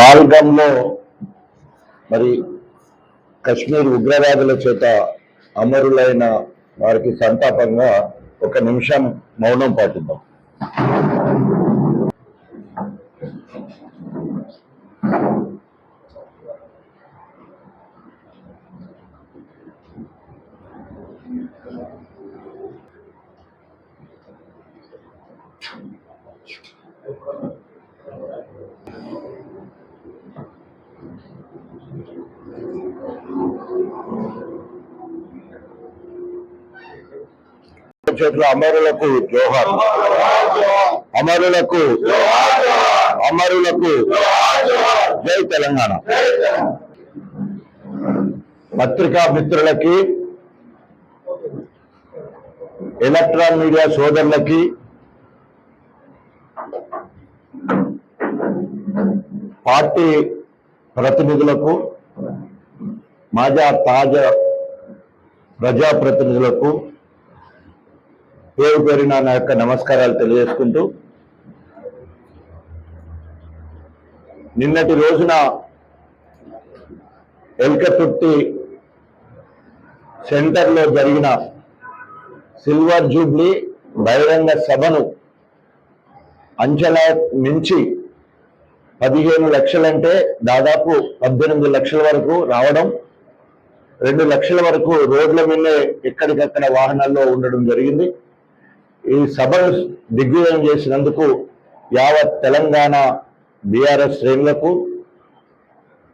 ఆల్గంలో మరి కశ్మీర్ ఉగ్రవాదుల చేత అమరులైన వారికి సంతాపంగా ఒక నిమిషం మౌనం పాటిద్దాం. చేతుల అమరులకు జోహార్, అమరులకు అమరులకు జై తెలంగాణ. పత్రికా మిత్రులకి, ఎలక్ట్రానిక్ మీడియా సోదరులకి, పార్టీ ప్రతినిధులకు, తాజా ప్రజాప్రతినిధులకు పేరు పేరున నా యొక్క నమస్కారాలు తెలియజేసుకుంటూ, నిన్నటి రోజున ఎల్కతుర్తి సెంటర్లో జరిగిన సిల్వర్ జూబ్లీ బహిరంగ సభను అంచనా మించి 15 లక్షలంటే దాదాపు 18 లక్షల వరకు రావడం, 2 లక్షల వరకు రోడ్ల మీదే ఎక్కడికక్కడ వాహనాల్లో ఉండడం జరిగింది. ఈ సభను దిగ్విజయం చేసినందుకు యావత్ తెలంగాణ బీఆర్ఎస్ శ్రేణులకు,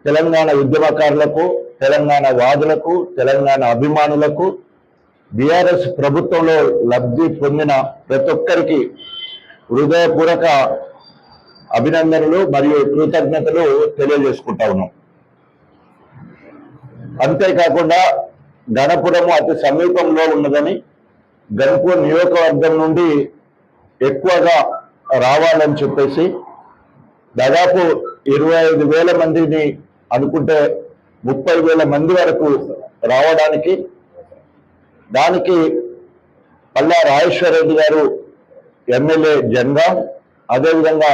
తెలంగాణ ఉద్యమకారులకు, తెలంగాణ వాదులకు, తెలంగాణ అభిమానులకు, బీఆర్ఎస్ ప్రభుత్వంలో లబ్ధి పొందిన ప్రతి ఒక్కరికి హృదయపూర్వక అభినందనలు మరియు కృతజ్ఞతలు తెలియజేసుకుంటా ఉన్నాం. అంతేకాకుండా గణపురము అతి సమీపంలో ఉన్నదని, గణపూర్ నియోజకవర్గం నుండి ఎక్కువగా రావాలని చెప్పేసి దాదాపు 25,000 మందిని అనుకుంటే 30,000 మంది వరకు రావడానికి, దానికి పల్లా రాజేశ్వర రెడ్డి గారు ఎమ్మెల్యే జనగాం, అదేవిధంగా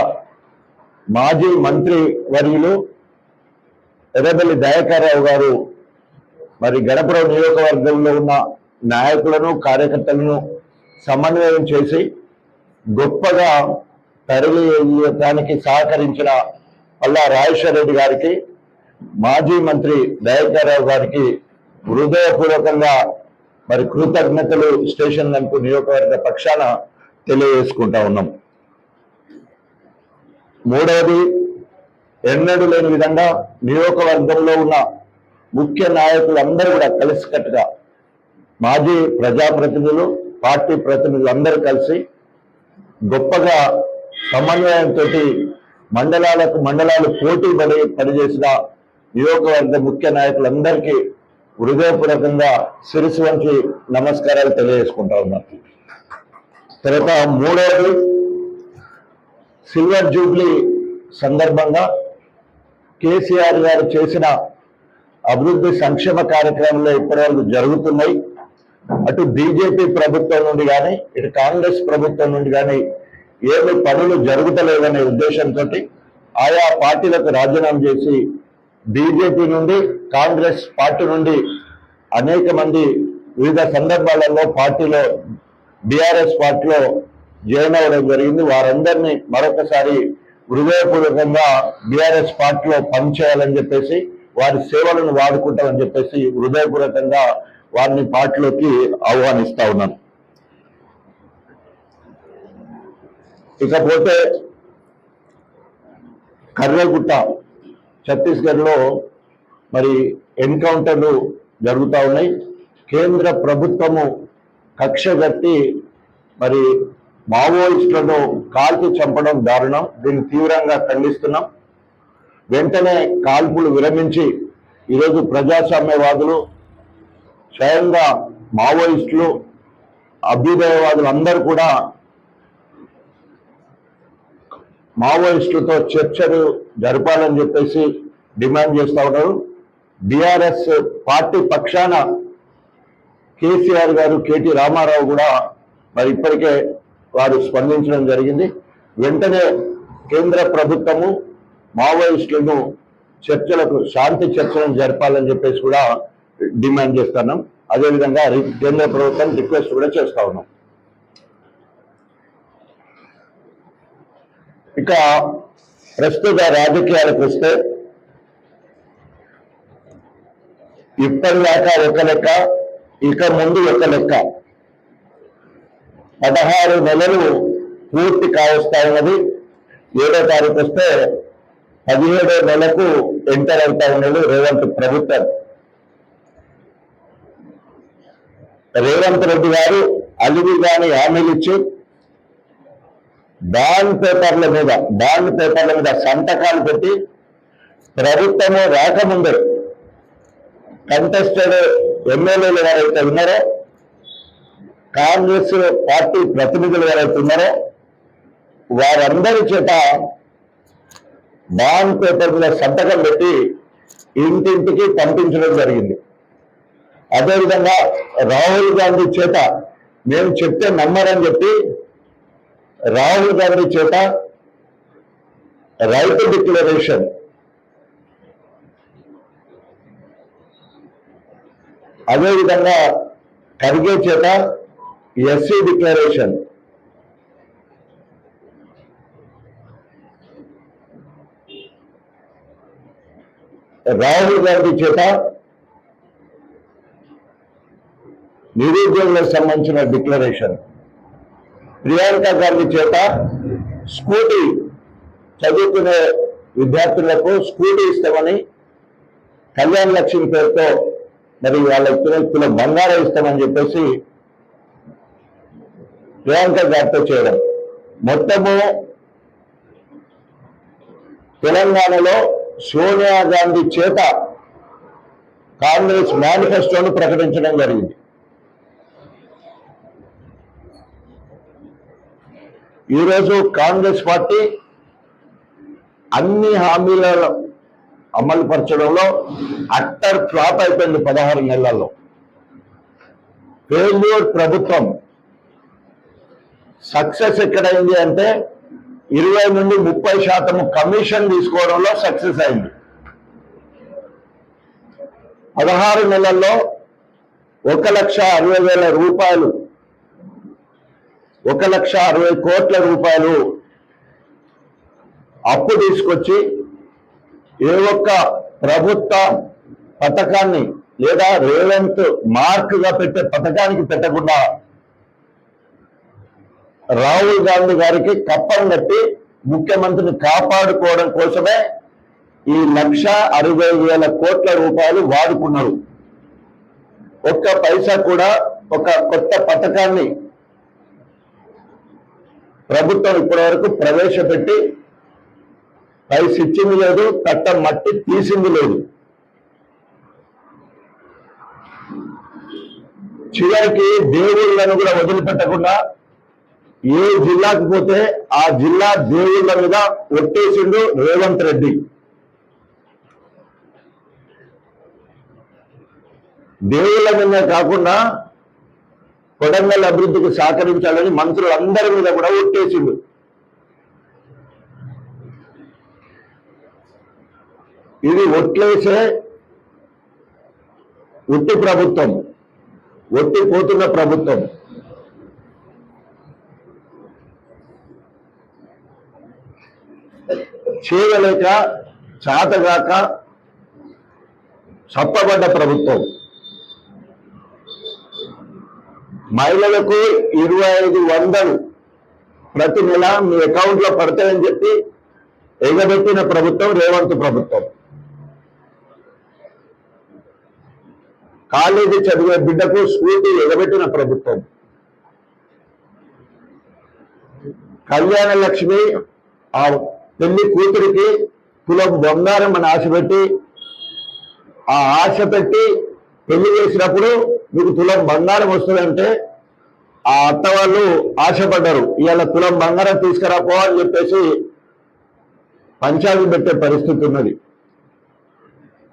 మాజీ మంత్రి వర్యులు ఎర్రబెల్లి దయాకర్ రావు గారు మరి గణపురం నియోజకవర్గంలో ఉన్న నాయకులను, కార్యకర్తలను సమన్వయం చేసి గొప్పగా తరలియడానికి సహకరించిన పల్లా రాజేశ్వర రెడ్డి గారికి, మాజీ మంత్రి దయాకర్ రావు గారికి హృదయపూర్వకంగా మరి కృతజ్ఞతలు స్టేషన్ గణపూర్ నియోజకవర్గ పక్షాన తెలియజేసుకుంటా ఉన్నాం. మూడవది, ఎన్నడూ లేని విధంగా నియోజకవర్గంలో ఉన్న ముఖ్య నాయకులందరూ కూడా కలిసికట్టుగా, మాజీ ప్రజాప్రతినిధులు, పార్టీ ప్రతినిధులు అందరూ కలిసి గొప్పగా సమన్వయంతో మండలాలు పోటీ పనిచేసిన నియోజకవర్గ ముఖ్య నాయకులందరికీ హృదయపూర్వకంగా శిరస్సు వంచి నమస్కారాలు తెలియజేసుకుంటా ఉన్నారు. తర్వాత మూడవది, సిల్వర్ జూబ్లీ సందర్భంగా కేసీఆర్ గారు చేసిన అభివృద్ధి సంక్షేమ కార్యక్రమంలో ఇప్పటివరకు జరుగుతున్నాయి. అటు బీజేపీ ప్రభుత్వం నుండి కానీ, ఇటు కాంగ్రెస్ ప్రభుత్వం నుండి కానీ ఏమి పనులు జరుగుతలేవనే ఉద్దేశంతో ఆయా పార్టీలకు రాజీనామా చేసి బీజేపీ నుండి, కాంగ్రెస్ పార్టీ నుండి అనేక మంది వివిధ సందర్భాలలో పార్టీలో బీఆర్ఎస్ పార్టీలో జాయిన్ అవ్వడం జరిగింది. వారందరినీ మరొకసారి హృదయపూర్వకంగా బీఆర్ఎస్ పార్టీలో పనిచేయాలని చెప్పేసి, వారి సేవలను వాడుకుంటామని చెప్పేసి హృదయపూర్వకంగా వారిని పార్టీలోకి ఆహ్వానిస్తా ఉన్నాను. ఇకపోతే కర్రేగుట్ట ఛత్తీస్గఢ్లో మరి ఎన్కౌంటర్లు జరుగుతూ ఉన్నాయి. కేంద్ర ప్రభుత్వము కక్ష కట్టి మరి మావోయిస్టులను కాల్చి చంపడం దారుణం. దీన్ని తీవ్రంగా ఖండిస్తున్నాం. వెంటనే కాల్పులు విరమించి ఈరోజు ప్రజాస్వామ్యవాదులు, స్వయంగా మావోయిస్టులు, అభ్యుదయవాదులు అందరూ కూడా మావోయిస్టులతో చర్చలు జరపాలని చెప్పేసి డిమాండ్ చేస్తూ ఉన్నారు. బీఆర్ఎస్ పార్టీ పక్షాన కేసీఆర్ గారు, కేటీ రామారావు కూడా మరి ఇప్పటికే వారు స్పందించడం జరిగింది. వెంటనే కేంద్ర ప్రభుత్వము మావోయిస్టులను చర్చలకు శాంతి చర్చలను జరపాలని చెప్పేసి కూడా డిమాండ్ చేస్తున్నాం. అదేవిధంగా కేంద్ర ప్రభుత్వం రిక్వెస్ట్ కూడా చేస్తా ఉన్నాం. ఇక ప్రస్తుత రాజకీయాలకు వస్తే ఇప్పటిదాకా ఒక లెక్క, ఇక ముందు ఒక లెక్క. 16 నెలలు పూర్తి కావస్తా ఉన్నది. 7వ తారీఖు వస్తే 17వ నెలకు ఎంటర్ అవుతా ఉన్నది రేవంత్ ప్రభుత్వం. రేవంత్ రెడ్డి గారు అలివిగాని హామీలు ఇచ్చి బాండ్ పేపర్ల మీద సంతకాలు పెట్టి ప్రభుత్వము రాకముందే కంటెస్టెడ్ ఎమ్మెల్యేలు ఎవరైతే ఉన్నారో, కాంగ్రెస్ పార్టీ ప్రతినిధులు ఎవరైతే ఉన్నారో వారందరి చేత బాండ్ పేపర్ మీద సంతకం పెట్టి ఇంటింటికి పంపించడం జరిగింది. అదేవిధంగా రాహుల్ గాంధీ చేత మేము చెప్తే నమ్మరని చెప్పి రాహుల్ గాంధీ చేత రైతు డిక్లరేషన్, అదేవిధంగా ఖర్గే చేత ఎస్సీ డిక్లరేషన్, రాహుల్ గాంధీ చేత నిరుద్యోగులకు సంబంధించిన డిక్లరేషన్, ప్రియాంక గాంధీ చేత స్కూటీ చదువుకునే విద్యార్థులకు స్కూటీ ఇస్తామని కళ్యాణ లక్ష్మి పేరుతో మరి వాళ్ళ తుల బంగారం ఇస్తామని చెప్పేసి ప్రియాంక గారితో చేయడం. మొత్తము తెలంగాణలో సోనియా గాంధీ చేత కాంగ్రెస్ మేనిఫెస్టోను ప్రకటించడం జరిగింది. ఈరోజు కాంగ్రెస్ పార్టీ అన్ని హామీల అమలు పరచడంలో అట్టర్ ఫ్లాప్ అయిపోయింది. 16 నెలల్లో ఫెయిల్యూర్ ప్రభుత్వం. సక్సెస్ ఎక్కడైంది అంటే 20 నుండి 30% కమిషన్ తీసుకోవడంలో సక్సెస్ అయింది. 16 నెలల్లో 1,60,000 రూపాయలు, 1,60,000 కోట్ల రూపాయలు అప్పు తీసుకొచ్చి ఏ ఒక్క ప్రభుత్వ పథకాన్ని లేదా రేవంత్ మార్క్గా పెట్టే పథకానికి పెట్టకుండా రాహుల్ గాంధీ గారికి కప్పం కట్టి ముఖ్యమంత్రిని కాపాడుకోవడం కోసమే ఈ 1,60,000 కోట్ల రూపాయలు వాడుకున్నారు. ఒక్క పైసా కూడా ఒక కొత్త పథకాన్ని ప్రభుత్వం ఇప్పటి వరకు ప్రవేశపెట్టి పైస ఇచ్చింది లేదు, తట్ట మట్టి తీసింది లేదు. చివరికి దేవుళ్ళను కూడా వదిలిపెట్టకుండా ఏ జిల్లాకు పోతే ఆ జిల్లా దేవుళ్ళ మీద ఒట్టేసిండు రేవంత్ రెడ్డి. దేవుళ్ళ మీద కాకుండా కొడంగల్ అభివృద్ధికి సహకరించాలని మంత్రులందరి మీద కూడా ఒట్టేసిండు. ఇది ఒట్లేసే ఒట్టి ప్రభుత్వం, ఒట్టిపోతున్న ప్రభుత్వం. చేయలేక చాతగాక చప్పబడ్డ ప్రభుత్వం. మహిళలకు 2,500 ప్రతి నెల మీ అకౌంట్ లో పడతాయని చెప్పి ఎగబెట్టిన ప్రభుత్వం రేవంత్ ప్రభుత్వం. కాలేజీ చదివే బిడ్డకు స్కూటీ ఎగబెట్టిన ప్రభుత్వం. కళ్యాణ లక్ష్మి ఆ పెళ్లి కూతురికి తులం బంగారం అని ఆశ పెట్టి ఆ ఆశ పెట్టి పెళ్లి చేసినప్పుడు మీకు తులం బంగారం వస్తుందంటే ఆ అత్త వాళ్ళు ఆశపడ్డారు. ఇవాళ తులం బంగారం తీసుకురాపో అని చెప్పేసి పంచాయతీ పెట్టే పరిస్థితి ఉన్నది.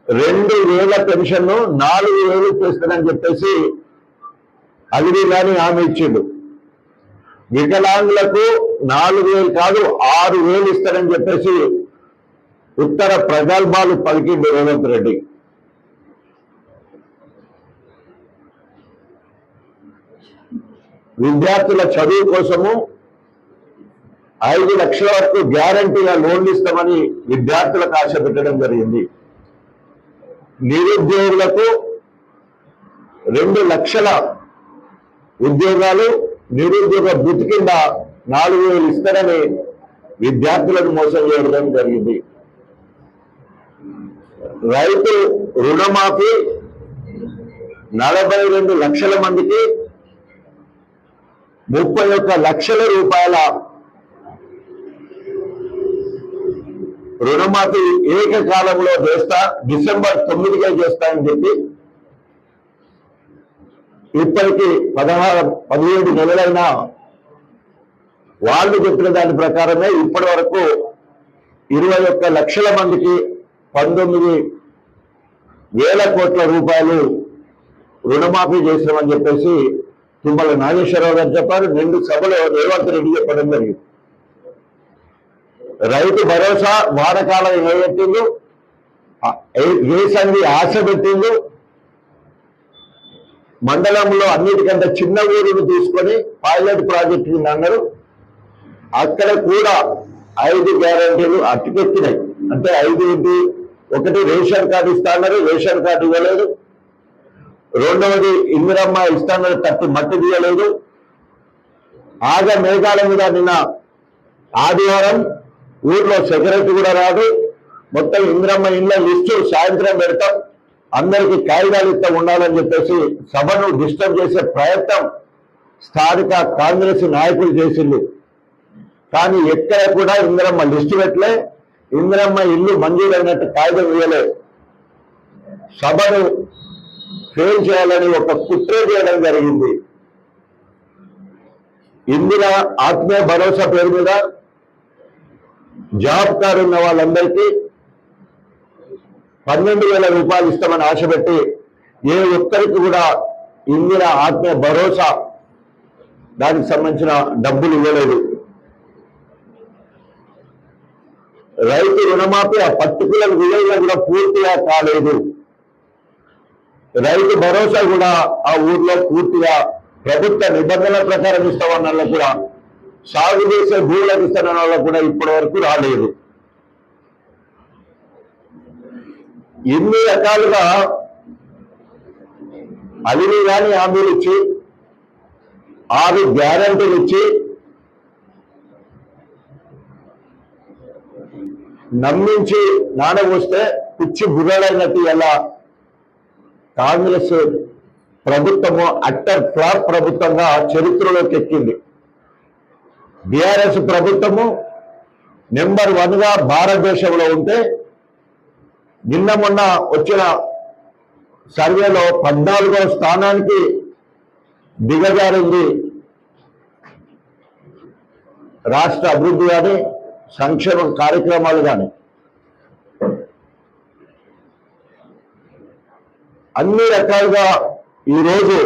2,000 పెన్షన్ 4,000 చేస్తానని చెప్పేసి అలివి కానీ హామీ ఇచ్చిండు. వికలాంగులకు 4,000 కాదు 6,000 ఇస్తారని చెప్పేసి ఉత్తర ప్రగల్భాలు పలికింది రేవంత్ రెడ్డి. విద్యార్థుల చదువు కోసము 5 లక్షల వరకు గ్యారంటీగా లోన్లు ఇస్తామని విద్యార్థులకు ఆశ పెట్టడం జరిగింది. నిరుద్యోగులకు 2 లక్షల ఉద్యోగాలు, నిరుద్యోగ భృతి కింద 4,000 ఇస్తారని విద్యార్థులను మోసం చేయడం జరిగింది. రైతు రుణమాఫీ 42 లక్షల మందికి 31 లక్షల రూపాయల రుణమాఫీ ఏకకాలంలో చేస్తా, డిసెంబర్ 9కే చేస్తా అని చెప్పి ఇప్పటికీ 17 నెలలైనా వాళ్ళు చెప్పిన దాని ప్రకారమే ఇప్పటి వరకు 21 లక్షల మందికి 19,000 కోట్ల రూపాయలు రుణమాఫీ చేసినామని చెప్పేసి తుమ్మల నాగేశ్వరరావు గారు చెప్పారు. 2 సభలో రేవంత్ రెడ్డి చెప్పడం జరిగింది. రైతు భరోసా వానకాలం ఏవెట్టిండు, వేసంగి ఆశ పెట్టిండు. మండలంలో అన్నిటికంటే చిన్న ఊరును తీసుకొని పైలట్ ప్రాజెక్టు అన్నారు. అక్కడ కూడా 5 గ్యారంటీలు అట్టుకెత్తినాయి. అంటే 5 ఏంటి? 1 రేషన్ కార్డు ఇస్తాన్నారు, రేషన్ కార్డు ఇవ్వలేదు. 2వది ఇందిరమ్మ ఇస్తాన్నారు, తట్టి మట్టి తీయలేదు. ఆగ మేఘాల మీద నిన్న ఆదివారం ఊర్లో సెక్రటరీ కూడా రాదు. మొత్తం ఇందిరమ్మ ఇండ్ల లిస్టు సాయంత్రం పెడతాం, అందరికీ కాగితాలు ఇస్తా ఉండాలని చెప్పేసి సభను డిస్టర్బ్ చేసే ప్రయత్నం స్థానిక కాంగ్రెస్ నాయకులు చేసింది. కానీ ఎక్కడ కూడా ఇందిరమ్మ లిస్టు పెట్టలే, ఇందిరమ్మ ఇల్లు మంజూరైనట్టు కాగితం ఇవ్వలే. సభను ఫెయిల్ చేయాలని ఒక కుట్ర చేయడం జరిగింది. ఇందిరా ఆత్మీయ భరోసా పేరు మీద జాబ్ కార్డు ఉన్న వాళ్ళందరికీ 12,000 రూపాయలు ఇస్తామని ఆశపెట్టి ఏ ఒక్కరికి కూడా ఇందిరా ఆత్మీయ భరోసా దానికి సంబంధించిన డబ్బులు ఇవ్వలేదు. రైతు రుణమాఫీ ఆ పర్టికులర్ విలేజ్లో కూడా పూర్తిగా కాలేదు. రైతు భరోసా కూడా ఆ ఊర్లో పూర్తిగా ప్రభుత్వ నిబంధనల ప్రకారం ఇస్తామన్న వాళ్ళకు కూడా, సాగు చేసే భూములకు ఇస్తామన్న వాళ్ళకు కూడా ఇప్పటి వరకు రాలేదు. ఎన్ని రకాలుగా అవిని కానీ హామీలు ఇచ్చి 6 గ్యారంటీలు ఇచ్చి నమ్మించి నానబోస్తే పిచ్చి బుర్రలైనట్టు ఎలా కాంగ్రెస్ ప్రభుత్వము అట్టర్ ఫ్లాప్ ప్రభుత్వంగా చరిత్రలోకి ఎక్కింది. బీఆర్ఎస్ ప్రభుత్వము నెంబర్ 1గా భారతదేశంలో ఉంటే నిన్న మొన్న వచ్చిన సర్వేలో 14వ స్థానానికి దిగజారింది. రాష్ట్ర అభివృద్ధి కానీ సంక్షేమ కార్యక్రమాలు కానీ అన్ని రకాలుగా ఈరోజు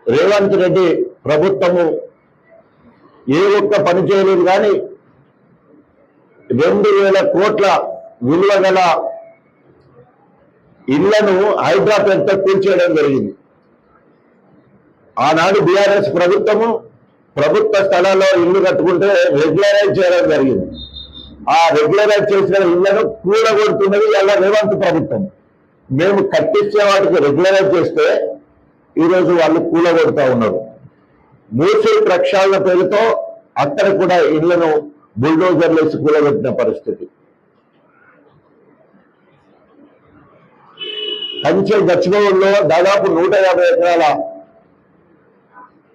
రేవంత్ రెడ్డి ప్రభుత్వము ఏ ఒక్క పని చేయలేదు. కానీ 2,000 కోట్ల విలువ గల ఇళ్లను హైదరాబాద్తో కూల్చేయడం జరిగింది. ఆనాడు బీఆర్ఎస్ ప్రభుత్వము ప్రభుత్వ స్థలాల్లో ఇల్లు కట్టుకుంటే రెగ్యులరైజ్ చేయడం జరిగింది. ఆ రెగ్యులరైజ్ చేసిన ఇళ్లను కూలగొడుతున్నది ఇలా రేవంత్ ప్రభుత్వం. మేము కట్టించే వాటికి రెగ్యులరైజ్ చేస్తే ఈరోజు వాళ్ళు కూలగొడుతూ ఉన్నారు. మూసీ ప్రక్షాళన పేరుతో అక్కడ కూడా ఇళ్లను బుల్డోజర్లు వేసి కూలగొట్టిన పరిస్థితి. కంచె గచ్చిబౌలిలో దాదాపు 150 ఎకరాల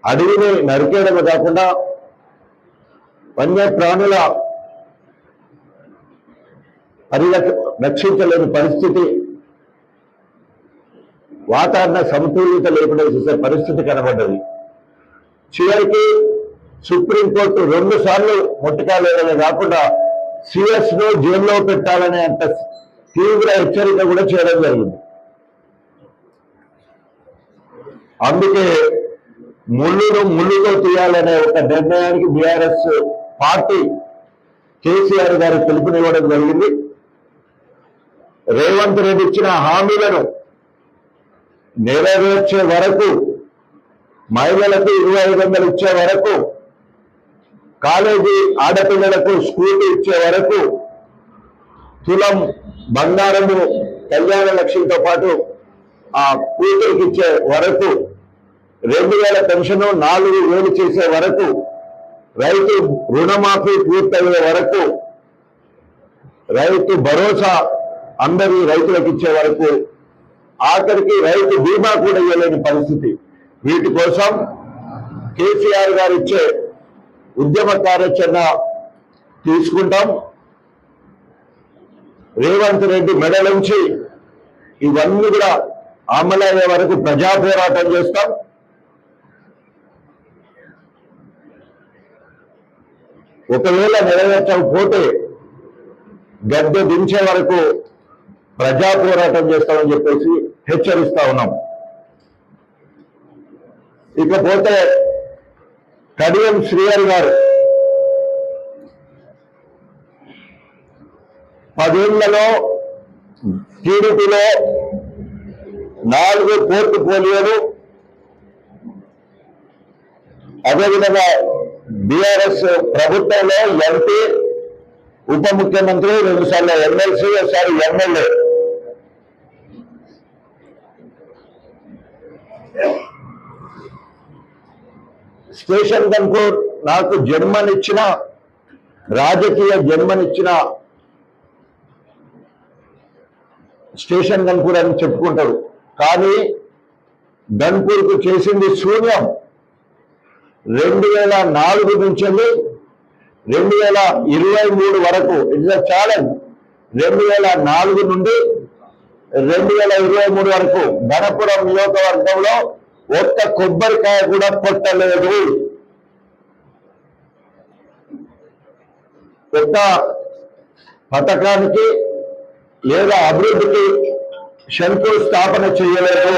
అడవిని నరికేయడమే కాకుండా వన్యప్రాణుల రక్షించలేని పరిస్థితి, వాతావరణ సమతుల్యత లేకుండా చూసే పరిస్థితి కనబడ్డది. చివరికి సుప్రీంకోర్టు 2 సార్లు ముట్టకాలేదనే కాకుండా సిఎస్ ను జైల్లో పెట్టాలనే అంత తీవ్ర హెచ్చరిక కూడా చేయడం జరిగింది. అందుకే ముళ్ళును ముళ్ళుతో తీయాలనే ఒక నిర్ణయానికి బీఆర్ఎస్ పార్టీ కేసీఆర్ గారి పిలుపునివ్వడం జరిగింది. రేవంత్ రెడ్డి ఇచ్చిన హామీలను నెరవేర్చే వరకు, మహిళలకు 2500 ఇచ్చే వరకు, కాలేజీ ఆడపిల్లలకు స్కూటీ ఇచ్చే వరకు, తులం బంగారము కళ్యాణ లక్ష్యంతో పాటు ఆ కూతురికి ఇచ్చే వరకు, 2000 పెన్షన్ 4000 చేసే వరకు, రైతు రుణమాఫీ పూర్తయ్యే వరకు, రైతు భరోసా అందరి రైతులకు ఇచ్చే వరకు, ఆఖరికి రైతు బీమా కూడా ఇవ్వలేని పరిస్థితి. వీటి కోసం కేసీఆర్ గారు ఇచ్చే ఉద్యమ కార్యాచరణ తీసుకుంటాం. రేవంత్ రెడ్డి మెడలుంచి ఇవన్నీ కూడా అమలయ్యే వరకు ప్రజా పోరాటం చేస్తాం. ఒకవేళ నెరవేర్చకపోతే గద్దె దించే వరకు ప్రజా పోరాటం చేస్తామని చెప్పేసి హెచ్చరిస్తా ఉన్నాం. ఇకపోతే కడియం శ్రీహరి గారు 10 ఏళ్లలో టీడీపీలో 4 పోర్ట్ఫోలియోలు, అదేవిధంగా బీఆర్ఎస్ ప్రభుత్వంలో ఎంపీ, ఉప ముఖ్యమంత్రి, 2 సార్లు ఎమ్మెల్సీ, ఒకసారి ఎమ్మెల్యే. స్టేషన్ గన్పూర్ నాకు జన్మనిచ్చిన, రాజకీయ జన్మనిచ్చిన స్టేషన్ గన్పూర్ అని చెప్పుకుంటారు. కానీ గన్పూర్కు చేసింది శూన్యం. 2004 నుంచి 2023 వరకు, ఇట్స్ అ ఛాలెంజ్. 2004 నుండి 2023 వరకు గణపురం నియోజకవర్గంలో ఒక్క కొబ్బరికాయ కూడా కొట్టలేదు. ఒక్క పథకానికి లేదా అభివృద్ధికి శంకుస్థాపన చేయలేదు.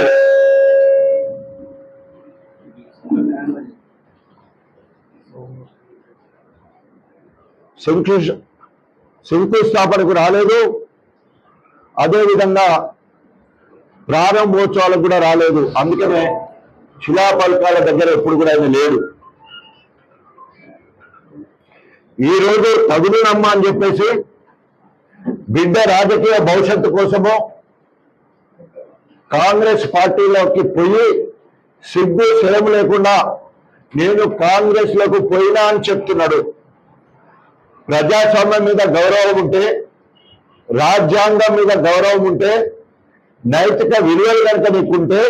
శంకుస్థాపనకు రాలేదు. అదేవిధంగా ప్రారంభోత్సవాలకు కూడా రాలేదు. అందుకనే శిలాఫలకాల దగ్గర ఎప్పుడు కూడా ఆయన లేడు. ఈరోజు తగులునమ్మ అని చెప్పేసి బిడ్డ రాజకీయ భవిష్యత్తు కోసమో కాంగ్రెస్ పార్టీలోకి పోయి సిగ్గు శరం లేకుండా నేను కాంగ్రెస్ లోకి పోయినా అని చెప్తున్నాడు. ప్రజాస్వామ్యం మీద గౌరవం ఉంటే, రాజ్యాంగం మీద గౌరవం ఉంటే, నైతిక విలువలు కనుక నీకుంటే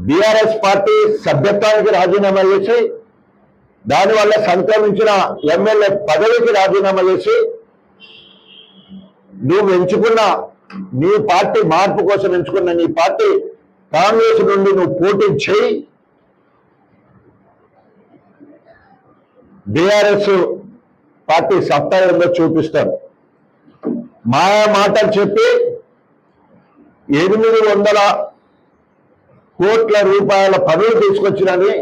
బీఆర్ఎస్ పార్టీ సభ్యత్వానికి రాజీనామా చేసి, దానివల్ల సంక్రమించిన ఎమ్మెల్యే పదవికి రాజీనామా చేసి, నువ్వు ఎంచుకున్న నీ పార్టీ మార్పు కోసం ఎంచుకున్న నీ పార్టీ కాంగ్రెస్ నుండి నువ్వు పోటీ చేయి. బీఆర్ఎస్ పార్టీ సత్తా ఏందో చూపిస్తారు. మాయా మాటలు చెప్పి 800 కోట్ల రూపాయల పనులు తీసుకొచ్చినని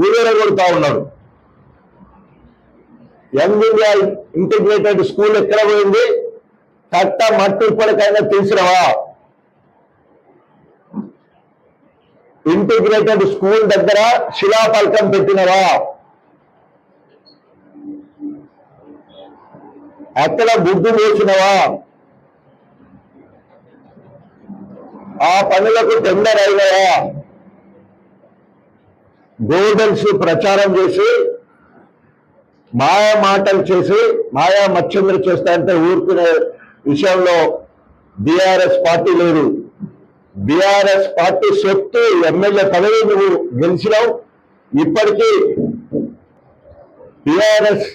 ఊరేగొడతా ఉన్నారు. యంగ్ ఇండియా ఇంటిగ్రేటెడ్ స్కూల్ ఎక్కడ పోయింది? కట్ట మట్టి ఇప్పటికైనా తీసినవా? ఇంటిగ్రేటెడ్ స్కూల్ దగ్గర శిలాఫలకం పెట్టినవా? అక్కడ బుద్ధి వేసినవా? ఆ పనులకు టెండర్ అయినవా? గోల్డెన్స్ ప్రచారం చేసి, మాయా మాటలు చేసి, మాయా మచ్చంద్ర చేస్తాయంటే ఊరుకునే విషయంలో బీఆర్ఎస్ పార్టీ లేదు. బీఆర్ఎస్ పార్టీ సొత్తు ఎమ్మెల్యే పదవి నువ్వు గెలిచినావు. ఇప్పటికీ బీఆర్ఎస్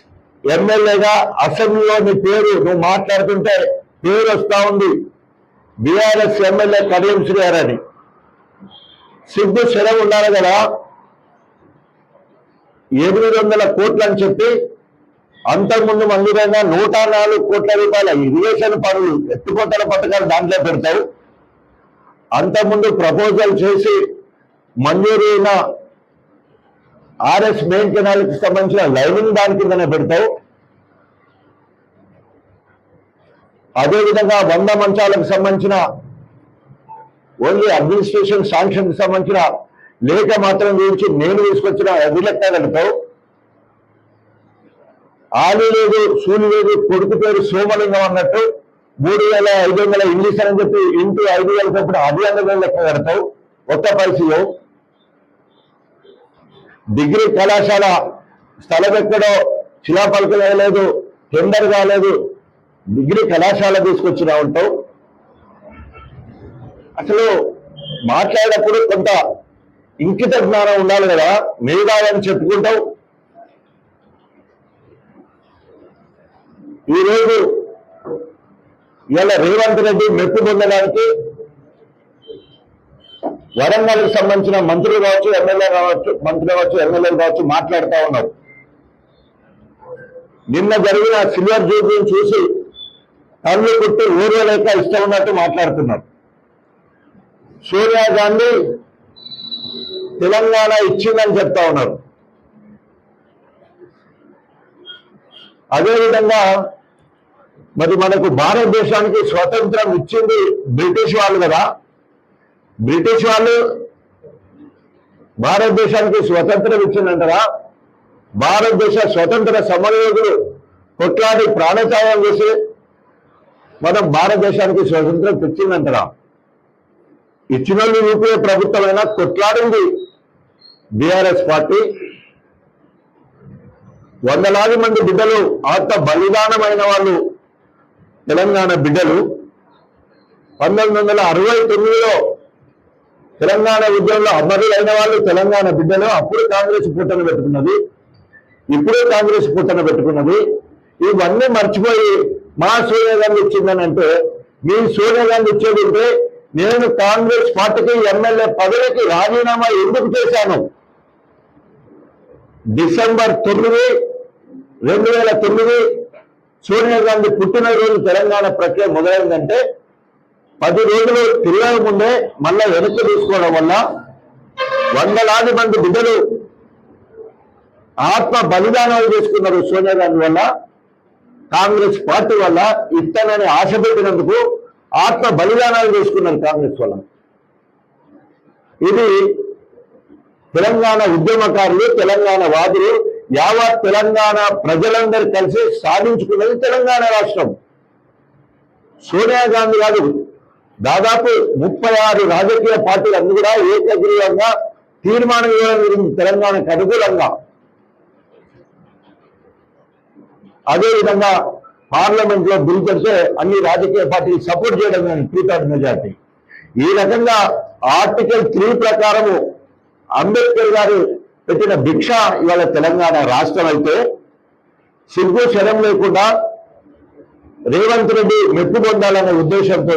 ఎమ్మెల్యేగా అసెంబ్లీలో నీ పేరు నువ్వు మాట్లాడుతుంటే పేరు వస్తా ఉంది. బీఆర్ఎస్ ఎమ్మెల్యే కడియం శ్రీహరి అని. సిగ్గు శరం ఉండాలి కదా. 800 కోట్లు అని చెప్పి అంతకుముందు మంజూరైన 104 కోట్ల రూపాయల ఇరిగేషన్ పనులు, ఎత్తిపోతల పథకాలు దాంట్లో పెడతావు. అంతకుముందు ప్రపోజల్ చేసి మంజూరైన ఆర్ఎస్ మెయిన్ కెనాల్కి సంబంధించిన లైనింగ్ దాని కిందనే పెడతావు. అదేవిధంగా 100 మంచాలకు సంబంధించిన ఓన్లీ అడ్మినిస్ట్రేషన్ శాంక్షన్ కి సంబంధించిన లేఖ మాత్రం గురించి నేను తీసుకొచ్చిన అధిలెక్కగలుగుతావు. ఆలు లేదు, సూలు లేదు, కొడుకు పేరు సోమలింగం అన్నట్టు 3,500 ఇంగ్లీష్ అని చెప్పి ఇంటూ 5,000 చొప్పున అది అన్నది లెక్క కడతావు. ఒక్క పైసలో డిగ్రీ కళాశాల స్థలం ఎక్కడో శిలాపలకం వేయలేదు, టెండర్ కాలేదు, డిగ్రీ కళాశాల తీసుకొచ్చినా ఉంటావు. అసలు మాట్లాడేటప్పుడు కొంత ఇంకిత జ్ఞానం ఉండాలి కదా. మేధావని చెప్పుకుంటావు. ఈరోజు ఇవాళ రేవంత్ రెడ్డి మెప్పు పొందడానికి వరంగల్కి సంబంధించిన మంత్రులు కావచ్చు, ఎమ్మెల్యేలు కావచ్చు మాట్లాడుతూ ఉన్నారు. నిన్న జరిగిన సిల్వర్ జూబ్లీని చూసి కళ్ళు కొట్టి ఊరలేక ఇష్టం ఉన్నట్టు మాట్లాడుతున్నారు. సోనియా గాంధీ తెలంగాణ ఇచ్చిందని చెప్తా ఉన్నారు. అదేవిధంగా మరి మనకు భారతదేశానికి స్వతంత్రం ఇచ్చింది బ్రిటిష్ వాళ్ళు కదా. బ్రిటిష్ వాళ్ళు భారతదేశానికి స్వతంత్రం ఇచ్చిందంటారా? భారతదేశ స్వతంత్ర సమరయోధులు కొట్లాడి ప్రాణత్యాగం చేసి మనం భారతదేశానికి స్వతంత్రం తెచ్చిందంటారా? ఇచ్చిన వాళ్ళు యూపీఏ ప్రభుత్వమైనా కొట్లాడింది బీఆర్ఎస్ పార్టీ. వందలాది మంది బిడ్డలు ఆత్మ బలిదానమైన వాళ్ళు తెలంగాణ బిడ్డలు. 1969లో తెలంగాణ ఉద్యమంలో అమరులైన వాళ్ళు తెలంగాణ బిడ్డలు. అప్పుడు కాంగ్రెస్ పుట్టన పెట్టుకున్నది, ఇప్పుడు కాంగ్రెస్ పుట్టన పెట్టుకున్నది. ఇవన్నీ మర్చిపోయి మా సోనియా గాంధీ ఇచ్చిందని అంటే, మీ సోనియా గాంధీ ఇచ్చేది ఉంటే నేను కాంగ్రెస్ పార్టీకి ఎమ్మెల్యే పదవికి రాజీనామా ఎందుకు చేశాను? డిసెంబర్ 9, 2009 సోనియా గాంధీ పుట్టినరోజు తెలంగాణ ప్రక్రియ మొదలైందంటే 10 రోజులు తిరగక ముందే మళ్ళా వెనక్కి తీసుకోవడం వల్ల వందలాది మంది బిడ్డలు ఆత్మ బలిదానాలు చేసుకున్నారు. సోనియా గాంధీ వల్ల, కాంగ్రెస్ పార్టీ వల్ల ఇస్తానని ఆశ పెట్టినందుకు ఆత్మ బలిదానాలు చేసుకున్నారు కాంగ్రెస్ వల్ల. ఇది తెలంగాణ ఉద్యమకారులు, తెలంగాణ వాదులు, యావత్ తెలంగాణ ప్రజలందరూ కలిసి సాధించుకున్నది తెలంగాణ రాష్ట్రం. సోనియా గాంధీ గారు దాదాపు 36 రాజకీయ పార్టీలు అన్ని కూడా ఏకగ్రీవంగా తీర్మానం ఇవ్వడం జరిగింది తెలంగాణకు అనుకూలంగా. అదేవిధంగా పార్లమెంట్ లో బిల్ పెడితే అన్ని రాజకీయ పార్టీలు సపోర్ట్ చేయడం 2/3 మెజార్టీ. ఈ రకంగా ఆర్టికల్ 3 ప్రకారము అంబేద్కర్ గారు పెట్టిన భిక్ష ఇవాళ తెలంగాణ రాష్ట్రం అయితే, సిగ్గు శరం లేకుండా రేవంత్ రెడ్డి మెప్పు పొందాలనే ఉద్దేశంతో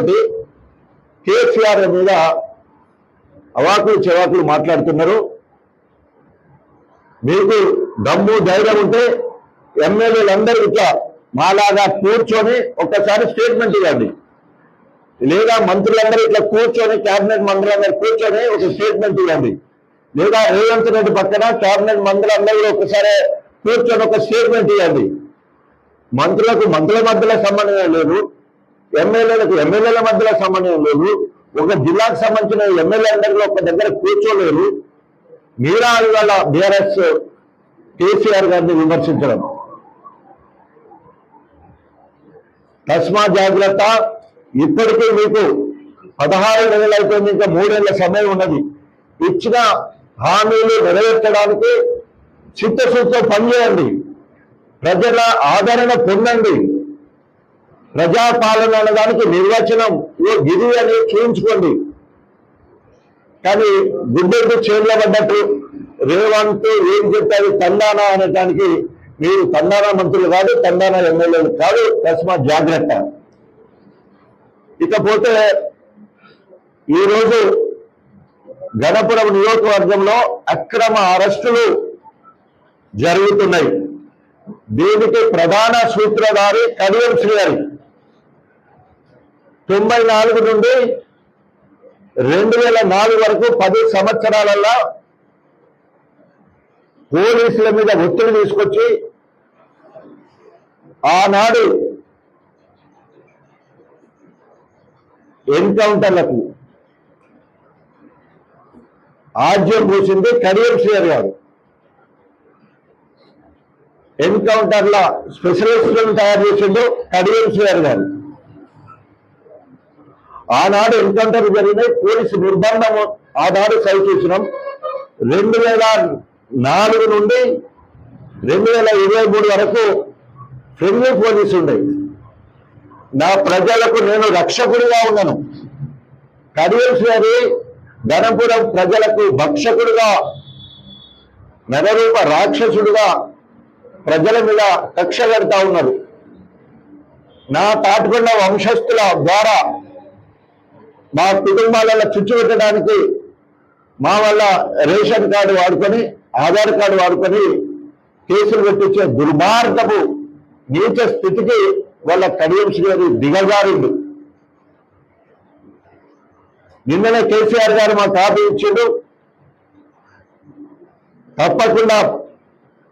కేసీఆర్ మీద అవాకులు చెవాకులు మాట్లాడుతున్నారు. మీకు దమ్ము ధైర్యం ఉంటే ఎమ్మెల్యేలందరూ ఇట్లా మాలాగా కూర్చొని ఒక్కసారి స్టేట్మెంట్ ఇవ్వండి, లేదా మంత్రులందరూ ఇట్లా కూర్చొని, క్యాబినెట్ మంత్రులందరూ కూర్చొని ఒక స్టేట్మెంట్ ఇవ్వండి, లేదా రేవంత్ రెడ్డి పక్కన క్యాబినెట్ మంత్రులందరూ ఒకసారి కూర్చొని ఒక స్టేట్మెంట్ ఇవ్వండి. మంత్రులకు మంత్రుల మధ్యలో సంబంధం లేదు, ఎమ్మెల్యేలకు ఎమ్మెల్యేల మధ్యలో సంబంధం లేదు, ఒక జిల్లాకు సంబంధించిన ఎమ్మెల్యే అందరిలో ఒక దగ్గర కూర్చోలేరు. మీరా ఇవాళ బీఆర్ఎస్ కేసీఆర్ గారిని విమర్శించడం. తస్మా జాగ్రత్త. ఇప్పటికీ మీకు 16 నెలలు అయిపోయింది, ఇంకా 3 నెలల సమయం ఉన్నది. ఇచ్చిన హామీలు నెరవేర్చడానికి చిత్తశుద్ధితో పనిచేయండి, ప్రజల ఆదరణ పొందండి. ప్రజాపాలన అనడానికి నిర్వచనం గిరి అని చూపించుకోండి. కానీ గుడ్డెడ్డు చేర్ల పడ్డట్టు రేవంత్ ఏం చెప్తారు తండానా అనడానికి మీరు తండానా మంత్రులు కాదు, తండానా ఎమ్మెల్యేలు కాదు. తస్మాత్ జాగ్రత్త. ఇకపోతే ఈరోజు గణపురం నియోజకవర్గంలో అక్రమ అరెస్టులు జరుగుతున్నాయి. దీనికి ప్రధాన సూత్రధారి కడియం శ్రీహరి. 94 నుండి 2004 వరకు 10 సంవత్సరాలలో పోలీసుల మీద ఒత్తిడి తీసుకొచ్చి ఆనాడు ఎన్కౌంటర్లకు ఆజ్యం పోసింది కడియం శ్రీహరి గారు. ఎన్కౌంటర్ల స్పెషలిస్టులను తయారు చేసిండు కడియం శ్రీహరి గారు. ఆనాడు ఎన్కౌంటర్ జరిగినాయి, పోలీసు నిర్బంధం ఆనాడు సైకించడం. 2004 నుండి 2023 వరకు ఫ్రెండ్లీ పోలీసు ఉండేది. నా ప్రజలకు నేను రక్షకుడిగా ఉన్నాను. కడియం శ్రీహరి ధనపురం ప్రజలకు భక్షకుడుగా, నరరూప రాక్షసుడుగా ప్రజల మీద కక్ష కడతా ఉన్నారు. నా తాటికొండ వంశస్థుల ద్వారా మా కుటుంబాలలో చుచ్చుపెట్టడానికి మా వల్ల రేషన్ కార్డు వాడుకొని, ఆధార్ కార్డు వాడుకొని కేసులు పెట్టించే దుర్మార్గపు నీచ స్థితికి వాళ్ళ కడియం శ్రీహరి దిగజారిండు. నిన్ననే కేసీఆర్ గారు మా కాపీ ఇచ్చిండు. తప్పకుండా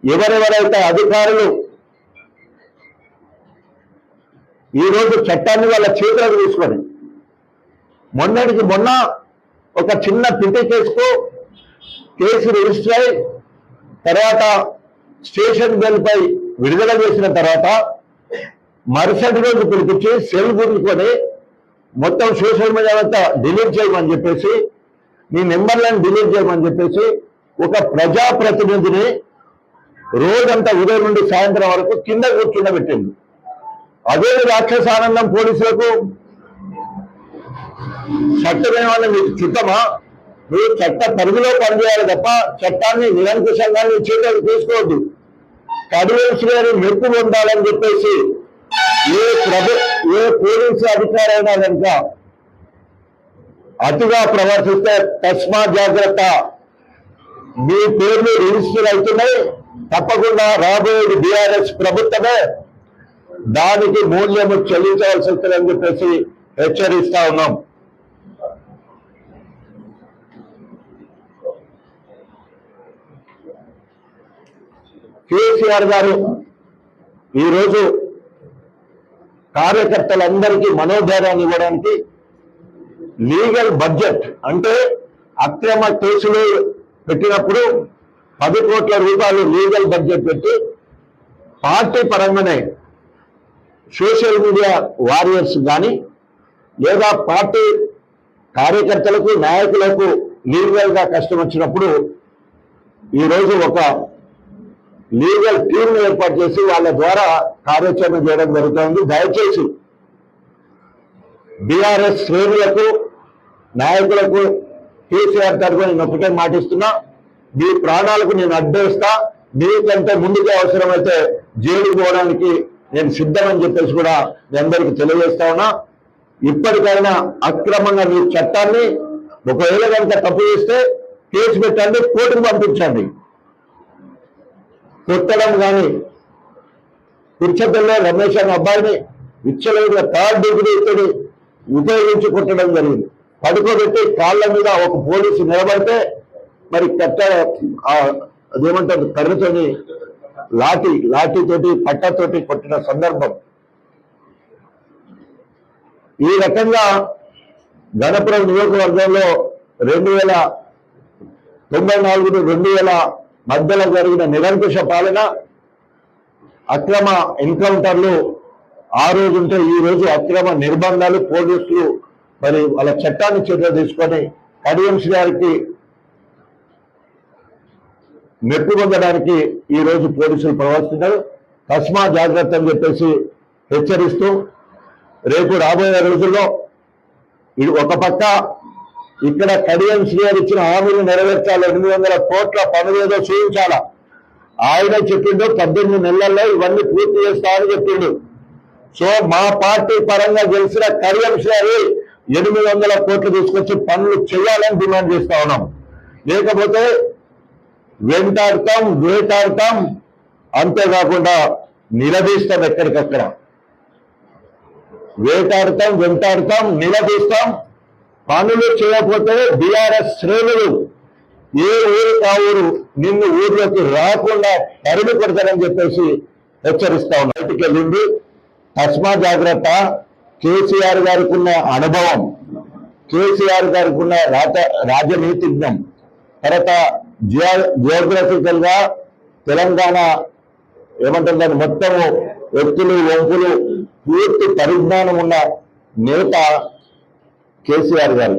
ఎవరెవరైతే అధికారులు ఈరోజు చట్టాన్ని వాళ్ళ చేతులకు తీసుకొని, మొన్నటికి మొన్న ఒక చిన్న పిటి కేసుకు కేసు రిజిస్టర్ అయి తర్వాత స్టేషన్ బెల్పై విడుదల చేసిన తర్వాత మరుసటి రోజు పిలిపించి సెల్ గుర్తుకొని మొత్తం సోషల్ మీడియా అంతా డిలీట్ చేయమని చెప్పేసి, మీ నెంబర్లను డిలీట్ చేయమని చెప్పేసి ఒక ప్రజాప్రతినిధిని రోజంతా ఉదయం నుండి సాయంత్రం వరకు కింద కూర్చుండబెట్టింది. అదే రాక్షసానందం పోలీసులకు. చట్టమేమన్నా మీకు చిత్తమా? మీరు చట్ట పరిధిలో పనిచేయాలి తప్ప చట్టాన్ని నిరంకుశంగా చేతులకు తీసుకోవద్దు. కడియం శ్రీహరి మెప్పు పొందాలని చెప్పేసి ఏ పోలీసు అధికారైనా కనుక అతిగా ప్రవర్తిస్తే తస్మా జాగ్రత్త. మీ పేర్లు రిజిస్టర్ అవుతున్నాయి, తప్పకుండా రాబోయేది బీఆర్ఎస్ ప్రభుత్వమే, దానికి మూల్యము చెల్లించవలసి వస్తుందని చెప్పేసి హెచ్చరిస్తా ఉన్నాం. కేసీఆర్ గారు ఈరోజు కార్యకర్తలందరికీ మనోధైర్యాన్ని ఇవ్వడానికి లీగల్ బడ్జెట్ అంటే అక్రమ కేసులు పెట్టినప్పుడు 10 కోట్ల రూపాయలు లీగల్ బడ్జెట్ పెట్టి పార్టీ పరంగానే సోషల్ మీడియా వారియర్స్ కానీ లేదా పార్టీ కార్యకర్తలకు నాయకులకు లీగల్గా కష్టం వచ్చినప్పుడు ఈరోజు ఒక లీగల్ టీంను ఏర్పాటు చేసి వాళ్ళ ద్వారా కార్యాచరణ చేయడం జరుగుతుంది. దయచేసి బీఆర్ఎస్ శ్రేణులకు నాయకులకు కేసీఆర్ తరఫున నేను ఒకటే మాటిస్తున్నా, మీ ప్రాణాలకు నేను అడ్డేస్తా, మీకంటే ముందుకే అవసరమైతే జైలుకు పోవడానికి నేను సిద్ధమని చెప్పేసి కూడా మీ అందరికీ తెలియజేస్తా ఉన్నా. ఇప్పటికైనా అక్రమంగా మీ చట్టాన్ని ఒకవేళ కనుక తప్పు చేస్తే కేసు పెట్టండి, కోర్టుకు పంపించండి. కొట్టడం కానీ తిరుచపల్లిలో రమేష్ అనే అబ్బాయిని విచ్చలవిడిగా 3rd డిగ్రీ ఇతడి ఉపయోగించి కొట్టడం జరిగింది. పడుకోబెట్టి కాళ్ళ మీద ఒక పోలీసు నిలబడితే మరి అదేమంటారు కర్రతోని లాఠీతోటి పట్టతోటి కొట్టిన సందర్భం. ఈ రకంగా గణపురం నియోజకవర్గంలో 1994-2000 మధ్యలో జరిగిన నిరంకుశ పాలన, అక్రమ ఎన్కౌంటర్లు ఆ రోజు ఉంటే ఈ రోజు అక్రమ నిర్బంధాలు, పోలీసులు మరి వాళ్ళ చట్టాన్ని చర్యలు తీసుకొని కడియం శ్రీహరికి మెప్పు పొందడానికి ఈ రోజు పోలీసులు ప్రవర్తిస్తున్నారు. తస్మా జాగ్రత్త అని చెప్పేసి హెచ్చరిస్తూ రేపు రాబోయే రోజుల్లో ఒక పక్క ఇక్కడ కడియం శ్రీహరి ఇచ్చిన హామీలు నెరవేర్చాలి, 800 కోట్ల పనులు ఏదో చూపించాలా. ఆయన చెప్పిండు 18 నెలల్లో ఇవన్నీ పూర్తి చేస్తామని చెప్పిండు. సో మా పార్టీ పరంగా గెలిచిన కడియం శ్రీహరి 800 కోట్లు తీసుకొచ్చి పనులు చేయాలని డిమాండ్ చేస్తా ఉన్నాం. లేకపోతే వెంటాడతాం, వేటాడతాం, అంతేకాకుండా నిలదీస్తాం. ఎక్కడికక్కడ వేటాడతాం, వెంటాడతాం, నిలదీస్తాం. పనులు చేయకపోతే బీఆర్ఎస్ శ్రేణులు ఏ ఊరు ఆ ఊరు నిన్ను ఊర్లోకి రాకుండా తరిమి కొడతారని చెప్పేసి హెచ్చరిస్తా ఉన్నా. బయటికి వెళ్ళింది. తస్మా జాగ్రత్త. కేసీఆర్ గారికి ఉన్న అనుభవం కేసీఆర్ గారికి ఉన్న రాజనీతిజ్ఞం, తర్వాత జియోగ్రఫికల్ గా తెలంగాణ ఏమంటుందని మొత్తము ఎత్తులు వంపులు పూర్తి పరిజ్ఞానం ఉన్న నేత కేసీఆర్ గారు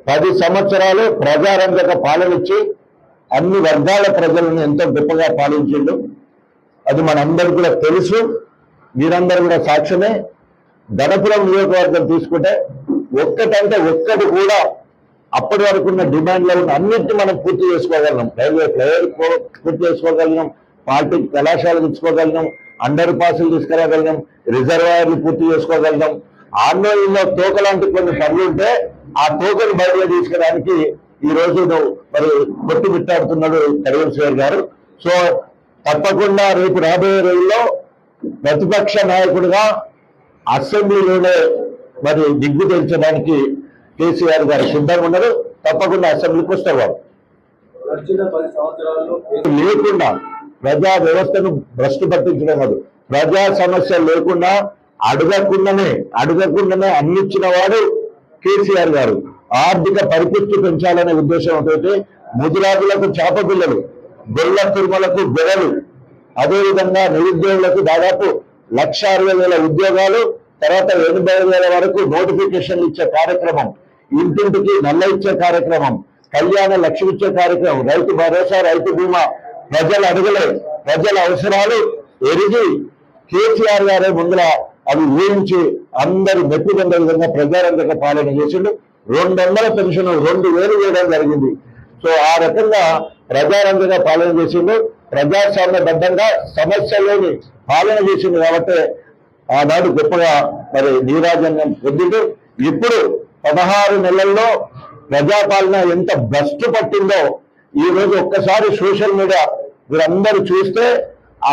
10 సంవత్సరాలు ప్రజారంజక పాలనిచ్చి అన్ని వర్గాల ప్రజలను ఎంతో గొప్పగా పాలించిండు. అది మనందరికీ కూడా తెలుసు, మీరందరూ కూడా సాక్ష్యమే. ధనపురం నియోజకవర్గం తీసుకుంటే ఒక్కటి కూడా అప్పటి వరకు ఉన్న డిమాండ్లను అన్నింటినీ మనం పూర్తి చేసుకోగలిగినాం. రైల్వే ఫ్లైఓవర్ పూర్తి చేసుకోగలిగినాం, పార్టీ కళాశాలలు ఇచ్చుకోగలిగినాం, అండర్ పాసులు తీసుకురాగలిగాం, రిజర్వాయర్లు పూర్తి చేసుకోగలిగాం. ఆన్లైన్లో తోక లాంటి కొన్ని పనులు ఉంటే ఆ తోకను బయటగా తీసుకురావడానికి ఈ రోజు మరి కొట్టు బిట్టాడుతున్నాడు కడియం గారు. సో తప్పకుండా రేపు రాబోయే రోజుల్లో ప్రతిపక్ష నాయకుడిగా అసెంబ్లీలోనే మరి దిగ్గు తెల్చడానికి కేసీఆర్ గారు సిద్ధంగా ఉన్నారు. తప్పకుండా అసెంబ్లీకి వస్తారు వారు. లేకుండా ప్రజా వ్యవస్థను భ్రష్టు పట్టించడం కాదు, ప్రజా సమస్యలు లేకుండా అడగకుండానే అందించిన వాడు కేసీఆర్ గారు. ఆర్థిక పరిపుష్టి పెంచాలనే ఉద్దేశంతో ముదిరాజులకు చేప పిల్లలు, గొల్ల తిరుమలకు గొర్రెలు, అదేవిధంగా నిరుద్యోగులకు దాదాపు 1,60,000 ఉద్యోగాలు, తర్వాత 80,000 వరకు నోటిఫికేషన్లు ఇచ్చే కార్యక్రమం, ఇంటింటికి నల్ల ఇచ్చే కార్యక్రమం, కళ్యాణ లక్ష్మి ఇచ్చే కార్యక్రమం, రైతు భరోసా, రైతు బీమా, ప్రజలు అడగలే ప్రజల అవసరాలు ఎరిగి కేసీఆర్ గారే ముందుల అవి ఊహించి అందరూ మెప్పు పొందే విధంగా ప్రజారంజక పాలన చేసిండు. 200 పెన్షన్ 2,000 చేయడం జరిగింది. సో ఆ రకంగా ప్రజారంజక పాలన చేసిండు, ప్రజాస్వామ్యబద్ధంగా సమస్యలోని పాలన చేసిండు. కాబట్టి ఆనాడు గొప్పగా మరి నీరాజన్యం పొందిండు. ఇప్పుడు 16 నెలల్లో ప్రజాపాలన ఎంత భ్రష్టు పట్టిందో ఈ రోజు ఒక్కసారి సోషల్ మీడియా మీరందరూ చూస్తే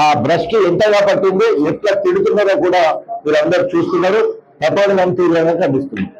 ఆ భ్రష్టు ఎంతగా పట్టింది, ఎట్లా తిడుతున్నారో కూడా మీరందరూ చూస్తున్నారు. తప్పని మనం తీవ్రంగా ఖండిస్తున్నారు.